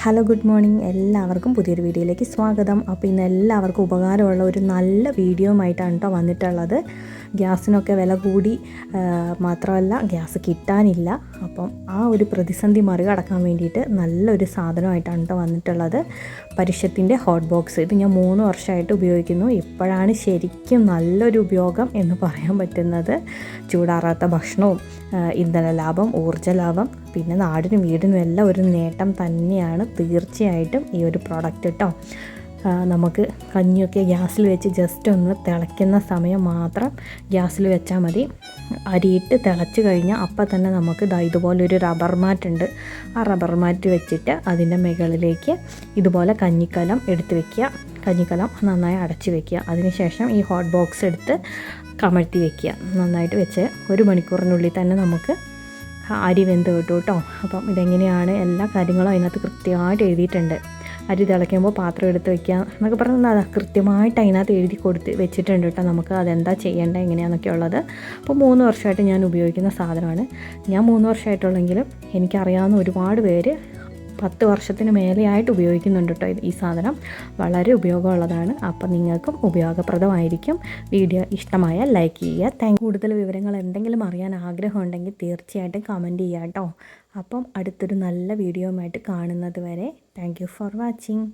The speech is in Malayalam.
ഹലോ ഗുഡ് മോർണിംഗ് എല്ലാവർക്കും പുതിയൊരു വീഡിയോയിലേക്ക് സ്വാഗതം. അപ്പോൾ ഇന്ന് എല്ലാവർക്കും ഉപകാരമുള്ള ഒരു നല്ല വീഡിയോയുമായിട്ടാണ് കേട്ടോ വന്നിട്ടുള്ളത്. ഗ്യാസിനൊക്കെ വില കൂടി, മാത്രമല്ല ഗ്യാസ് കിട്ടാനില്ല. അപ്പം ആ ഒരു പ്രതിസന്ധി മറികടക്കാൻ വേണ്ടിയിട്ട് നല്ലൊരു സാധനമായിട്ടാണ് കേട്ടോ വന്നിട്ടുള്ളത്. പരിഷത്തിൻ്റെ ഹോട്ട് ബോക്സ്. ഇത് ഞാൻ 3 വർഷമായിട്ട് ഉപയോഗിക്കുന്നു. ഇപ്പോഴാണ് ശരിക്കും നല്ലൊരു ഉപയോഗം എന്ന് പറയാൻ പറ്റുന്നത്. ചൂടാറാത്ത ഭക്ഷണവും ഇന്ധന ലാഭം, ഊർജ്ജ ലാഭം, പിന്നെ നാടിനും വീടിനും എല്ലാം ഒരു നേട്ടം തന്നെയാണ് തീർച്ചയായിട്ടും ഈ ഒരു പ്രോഡക്റ്റ് കേട്ടോ. നമുക്ക് കഞ്ഞിയൊക്കെ ഗ്യാസിൽ വെച്ച് ജസ്റ്റ് ഒന്ന് തിളയ്ക്കുന്ന സമയം മാത്രം ഗ്യാസിൽ വെച്ചാൽ മതി. അരിയിട്ട് തിളച്ച് കഴിഞ്ഞാൽ അപ്പം തന്നെ നമുക്ക് ഇതുപോലൊരു റബ്ബർ മാറ്റ് ഉണ്ട്. ആ റബ്ബർ മാറ്റ് വെച്ചിട്ട് അതിൻ്റെ മുകളിലേക്ക് ഇതുപോലെ കഞ്ഞിക്കലം എടുത്ത് വെക്കുക. കഞ്ഞിക്കലം നന്നായി അടച്ച് വെക്കുക. അതിനുശേഷം ഈ ഹോട്ട് ബോക്സ് എടുത്ത് കമഴ്ത്തി വെക്കുക. നന്നായിട്ട് വെച്ച് 1 മണിക്കൂറിനുള്ളിൽ തന്നെ നമുക്ക് അരി വെന്ത് കിട്ടും കേട്ടോ. അപ്പം ഇതെങ്ങനെയാണ് എല്ലാ കാര്യങ്ങളും അതിനകത്ത് കൃത്യമായിട്ട് എഴുതിയിട്ടുണ്ട്. അരി തിളയ്ക്കുമ്പോൾ പാത്രം എടുത്ത് വെക്കുക എന്നൊക്കെ പറഞ്ഞാൽ കൃത്യമായിട്ട് അതിനകത്ത് എഴുതി വെച്ചിട്ടുണ്ട് കേട്ടോ. നമുക്ക് അതെന്താ ചെയ്യേണ്ടത് എങ്ങനെയാണെന്നൊക്കെ ഉള്ളത്. അപ്പോൾ 3 വർഷമായിട്ട് ഞാൻ ഉപയോഗിക്കുന്ന സാധനമാണ്. ഞാൻ 3 വർഷമായിട്ടുള്ളെങ്കിലും എനിക്കറിയാവുന്ന ഒരുപാട് പേര് 10 വർഷത്തിന് മേലെയായിട്ട് ഉപയോഗിക്കുന്നുണ്ട് കേട്ടോ. ഈ സാധനം വളരെ ഉപയോഗമുള്ളതാണ്. അപ്പം നിങ്ങൾക്കും ഉപയോഗപ്രദമായിരിക്കും. വീഡിയോ ഇഷ്ടമായാൽ ലൈക്ക് ചെയ്യുക. കൂടുതൽ വിവരങ്ങൾ എന്തെങ്കിലും അറിയാൻ ആഗ്രഹമുണ്ടെങ്കിൽ തീർച്ചയായിട്ടും കമൻറ്റ് ചെയ്യുക കേട്ടോ. അപ്പം അടുത്തൊരു നല്ല വീഡിയോയുമായിട്ട് കാണുന്നത് വരെ താങ്ക് യു ഫോർ വാച്ചിങ്.